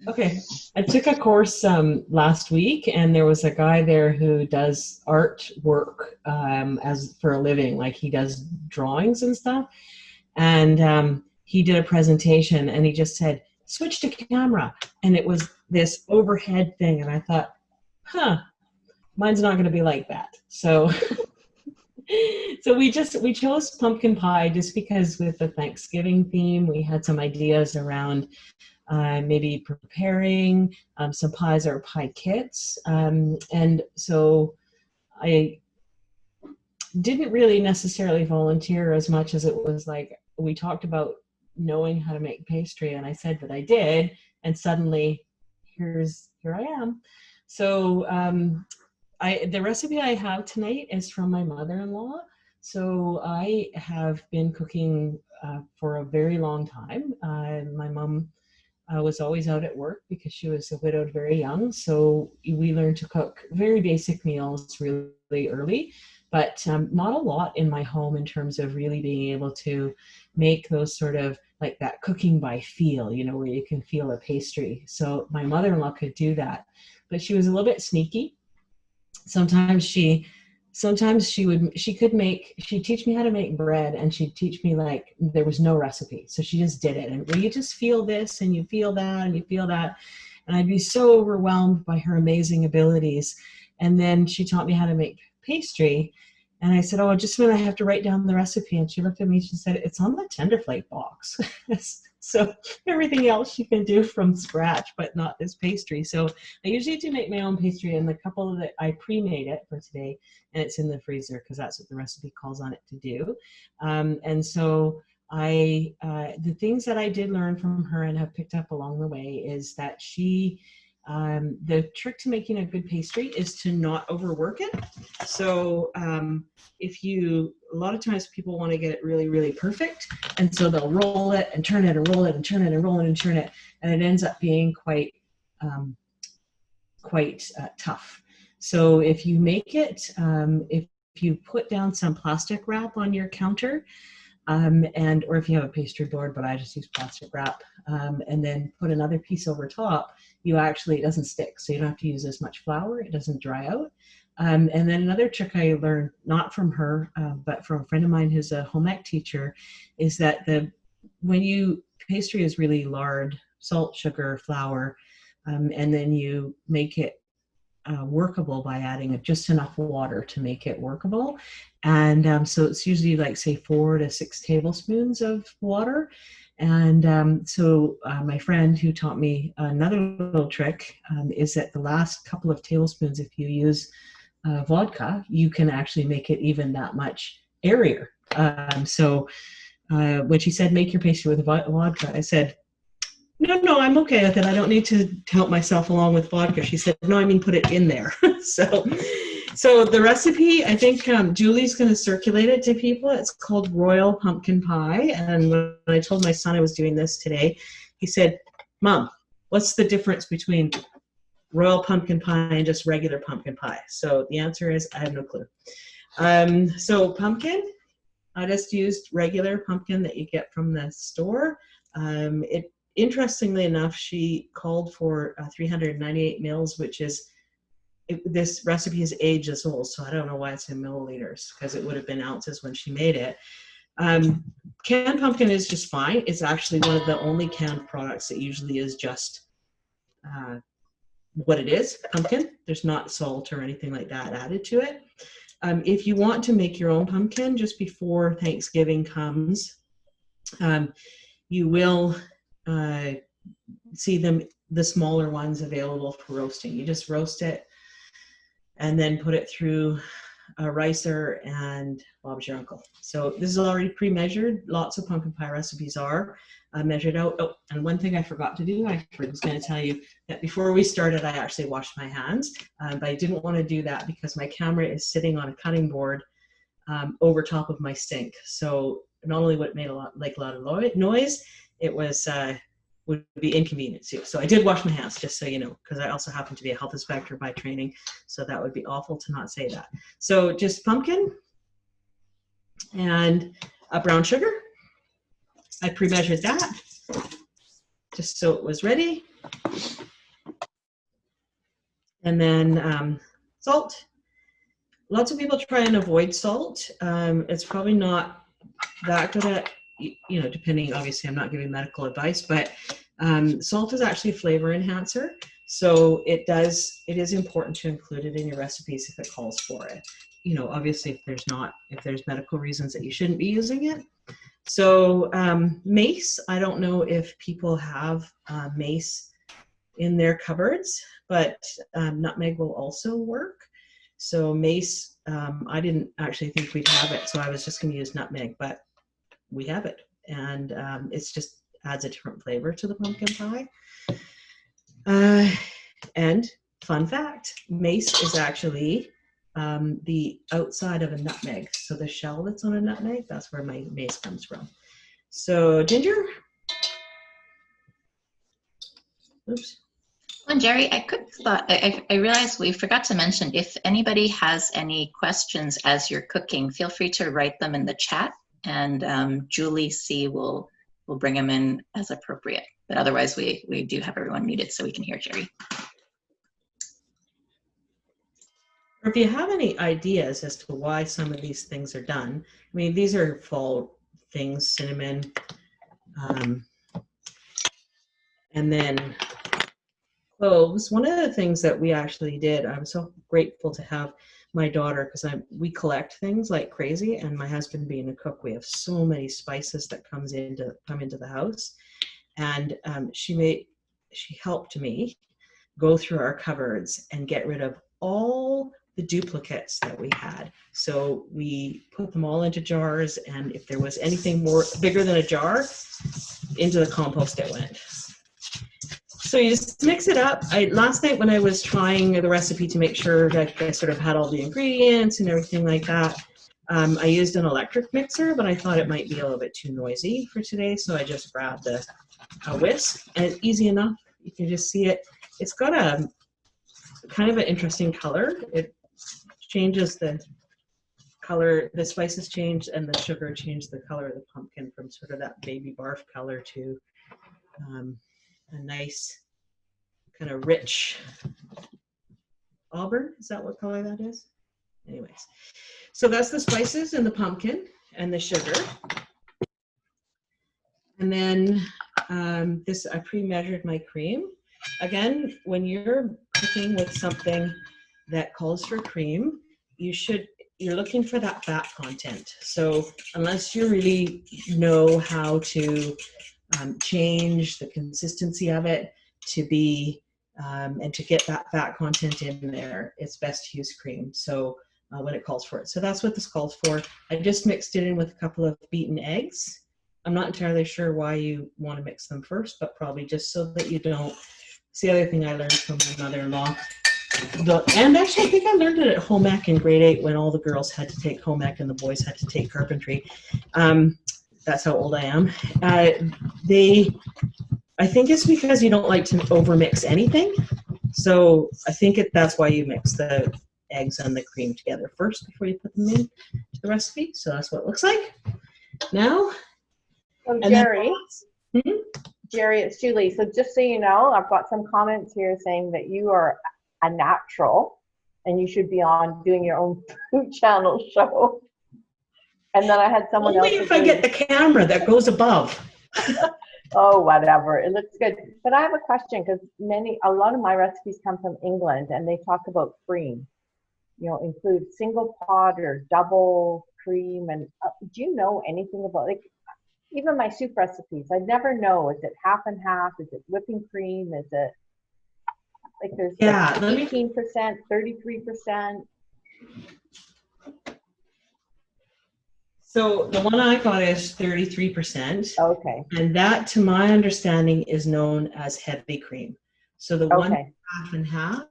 Okay, I took a course last week, and there was a guy there who does artwork as for a living, like he does drawings and stuff. And he did a presentation, and he just said, "Switch to camera," and it was this overhead thing, and I thought, "Huh, mine's not going to be like that." So, so we chose pumpkin pie just because with the Thanksgiving theme, we had some ideas around maybe preparing some pies or pie kits. And so I didn't really necessarily volunteer as much as it was like we talked about knowing how to make pastry, and I said that I did, and suddenly here I am. So the recipe I have tonight is from my mother-in-law. So I have been cooking for a very long time. My mom was always out at work because she was widowed very young. So we learned to cook very basic meals really early, but not a lot in my home in terms of really being able to make those sort of like that cooking by feel, where you can feel a pastry. So my mother-in-law could do that, but she was a little bit sneaky. Sometimes she'd teach me how to make bread, and she'd teach me like there was no recipe, so she just did it, and well, you just feel this and you feel that and you feel that, and I'd be so overwhelmed by her amazing abilities. And then she taught me how to make pastry, and I said, "Oh, just a minute, I have to write down the recipe." And she looked at me, she said, "It's on the Tenderflake box." So everything else you can do from scratch, but not this pastry. So I usually do make my own pastry, and the couple that I pre-made it for today, and it's in the freezer because that's what the recipe calls on it to do. And so the things that I did learn from her and have picked up along the way is that the trick to making a good pastry is to not overwork it. So a lot of times people want to get it really, really perfect. And so they'll roll it and turn it and roll it and turn it and roll it and turn it. And it ends up being quite tough. So if you make it, if you put down some plastic wrap on your counter, or if you have a pastry board, but I just use plastic wrap, and then put another piece over top, it doesn't stick. So you don't have to use as much flour. It doesn't dry out. And then another trick I learned, not from her, but from a friend of mine who's a home ec teacher, is that pastry is really lard, salt, sugar, flour, and then you make it workable by adding just enough water to make it workable. And so it's usually like, say, 4 to 6 tablespoons of water. And so my friend who taught me another little trick is that the last couple of tablespoons, if you use vodka, you can actually make it even that much airier. So when she said, "Make your pastry with vodka," I said, "No, I'm okay with it. I don't need to help myself along with vodka." She said, "No, I mean put it in there." So the recipe, I think Julie's going to circulate it to people. It's called Royal Pumpkin Pie. And when I told my son I was doing this today, he said, "Mom, what's the difference between Royal Pumpkin Pie and just regular pumpkin pie?" So the answer is, I have no clue. So pumpkin, I just used regular pumpkin that you get from the store. Interestingly enough, she called for 398 mils, which is, this recipe is ages old, so I don't know why it's in milliliters, because it would have been ounces when she made it. Canned pumpkin is just fine. It's actually one of the only canned products that usually is just what it is, pumpkin. There's not salt or anything like that added to it. If you want to make your own pumpkin just before Thanksgiving comes, you will see the smaller ones available for roasting. You just roast it and then put it through a ricer, and Bob's your uncle. So this is already pre-measured. Lots of pumpkin pie recipes are measured out. Oh, and one thing I forgot to do, I was going to tell you that before we started, I actually washed my hands, but I didn't want to do that because my camera is sitting on a cutting board over top of my sink. So not only would it make a lot of noise, it would be inconvenient too. So I did wash my hands, just so you know, because I also happen to be a health inspector by training. So that would be awful to not say that. So just pumpkin and brown sugar. I pre-measured that just so it was ready. And then salt. Lots of people try and avoid salt. It's probably not that good at, depending, obviously I'm not giving medical advice, but salt is actually a flavor enhancer. So it is important to include it in your recipes if it calls for it. Obviously if there's medical reasons that you shouldn't be using it. So mace, I don't know if people have mace in their cupboards, but nutmeg will also work. So mace, I didn't actually think we'd have it, so I was just going to use nutmeg, but we have it, and it's just adds a different flavor to the pumpkin pie. And fun fact, mace is actually the outside of a nutmeg. So the shell that's on a nutmeg, that's where my mace comes from. So ginger. Oops. Well, Jerry, I realized we forgot to mention, if anybody has any questions as you're cooking, feel free to write them in the chat, and Julie C will bring them in as appropriate. But otherwise, we do have everyone muted so we can hear Jerry. Or if you have any ideas as to why some of these things are done, I mean, these are fall things, cinnamon, and then cloves. One of the things that we actually did, I was so grateful to have my daughter, because we collect things like crazy, and my husband being a cook, we have so many spices that come into the house, and she helped me go through our cupboards and get rid of all the duplicates that we had. So we put them all into jars, and if there was anything bigger than a jar, into the compost it went. So you just mix it up. Last night when I was trying the recipe to make sure that I sort of had all the ingredients and everything like that, I used an electric mixer, but I thought it might be a little bit too noisy for today, so I just grabbed a whisk, and it's easy enough. You can just see it. It's got a kind of an interesting color. It changes the color, the spices change, and the sugar changed the color of the pumpkin from sort of that baby barf color to a nice kind of rich auburn. Is that what color that is? Anyways, so that's the spices and the pumpkin and the sugar. And then I pre-measured my cream. Again, when you're cooking with something that calls for cream, you're looking for that fat content. So unless you really know how to change the consistency of it to be and to get that fat content in there, it's best to use cream. So when it calls for it. So that's what this calls for. I just mixed it in with a couple of beaten eggs. I'm not entirely sure why you want to mix them first, but probably just so that you don't. It's the other thing I learned from my mother-in-law. And actually, I think I learned it at home ec in grade 8 when all the girls had to take home ec and the boys had to take carpentry. That's how old I am. I think it's because you don't like to overmix anything. So I think that's why you mix the eggs and the cream together first before you put them in to the recipe. So that's what it looks like. Now. So Jerry, it's Julie. So just so you know, I've got some comments here saying that you are a natural and you should be on doing your own food channel show. And then I had someone else. Only if I get the camera that goes above. Oh, whatever. It looks good. But I have a question, because a lot of my recipes come from England, and they talk about cream. Include single pot or double cream. And do you know anything about, like, even my soup recipes? I never know. Is it half and half? Is it whipping cream? Is it like there's 18%, 33%? So the one I got is 33%. Okay. And that, to my understanding, is known as heavy cream. So the one half and half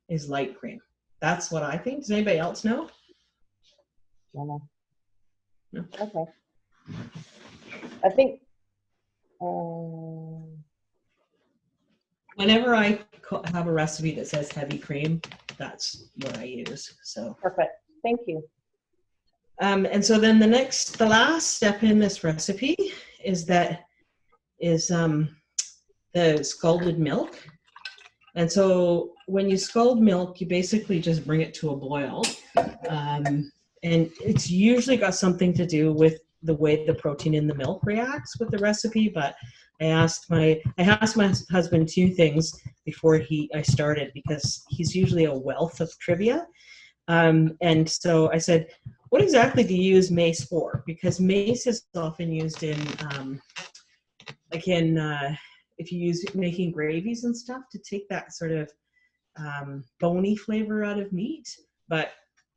is light cream. That's what I think. Does anybody else know? No. No. Okay. I think whenever I have a recipe that says heavy cream, that's what I use. So perfect. Thank you. And so then the last step in this recipe is the scalded milk. And so when you scald milk, you basically just bring it to a boil. And it's usually got something to do with the way the protein in the milk reacts with the recipe. But I asked my husband two things before I started, because he's usually a wealth of trivia. And so I said, what exactly do you use mace for? Because mace is often used in, if you use making gravies and stuff, to take that sort of bony flavor out of meat. But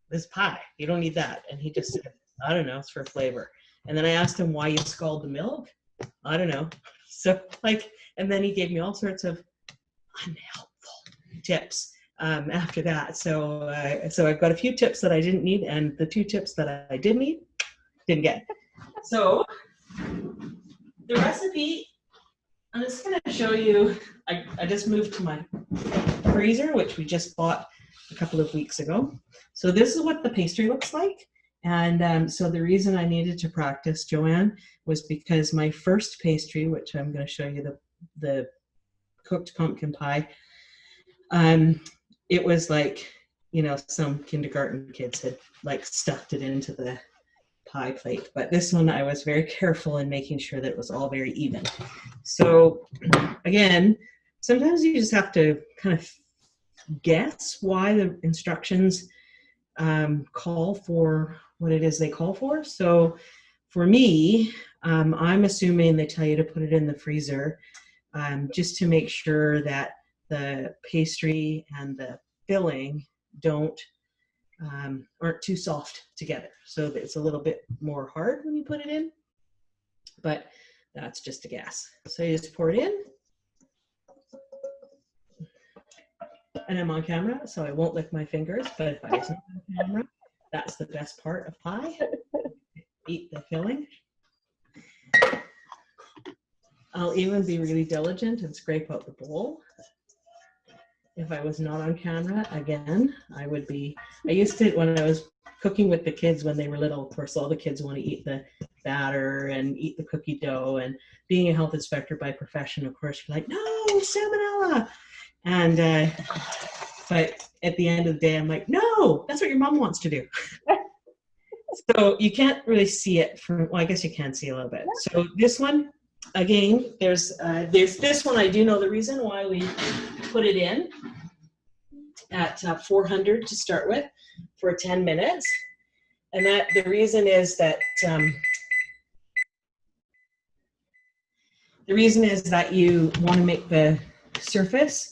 this pie, you don't need that. And he just said, I don't know, it's for flavor. And then I asked him why you scald the milk. I don't know. So and then he gave me all sorts of unhelpful tips after that. So I've got a few tips that I didn't need, and the two tips that I did need, didn't get. So the recipe, I'm just going to show you. I just moved to my freezer, which we just bought a couple of weeks ago. So this is what the pastry looks like. And so the reason I needed to practice, Joanne, was because my first pastry, which I'm going to show you, the cooked pumpkin pie, it was like, some kindergarten kids had stuffed it into the pie plate. But this one, I was very careful in making sure that it was all very even. So again, sometimes you just have to kind of guess why the instructions call for what it is they call for. So for me, I'm assuming they tell you to put it in the freezer just to make sure that the pastry and the filling aren't too soft together. So that it's a little bit more hard when you put it in, but that's just a guess. So you just pour it in. And I'm on camera, so I won't lick my fingers, but if I wasn't on camera, that's the best part of pie. Eat the filling. I'll even be really diligent and scrape out the bowl. If I was not on camera, again, I used to, when I was cooking with the kids when they were little, of course, all the kids want to eat the batter and eat the cookie dough. And being a health inspector by profession, of course, you're like, no, salmonella. And but at the end of the day, I'm like, no, that's what your mom wants to do. So you can't really see it from, well, I guess you can see a little bit. So this one, again, there's this one. I do know the reason why we put it in at 400 to start with for 10 minutes. And that the reason is that you want to make the surface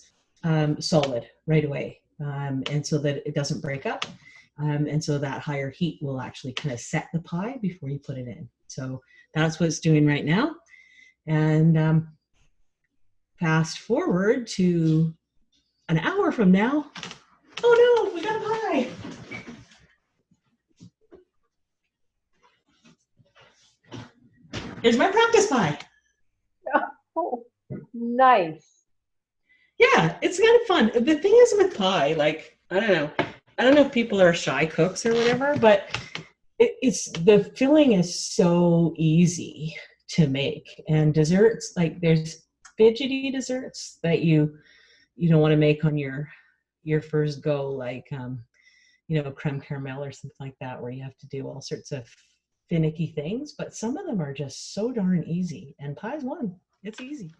solid right away, and so that it doesn't break up, and so that higher heat will actually kind of set the pie before you put it in. So that's what it's doing right now. And fast forward to an hour from now. Oh no, we got a pie. Here's my practice pie. Oh, nice. Yeah, it's kind of fun. The thing is with pie, I don't know if people are shy cooks or whatever, but it's the filling is so easy to make. And desserts, there's fidgety desserts that you don't want to make on your first go, like creme caramel or something like that, where you have to do all sorts of finicky things. But some of them are just so darn easy, and pie's one. It's easy.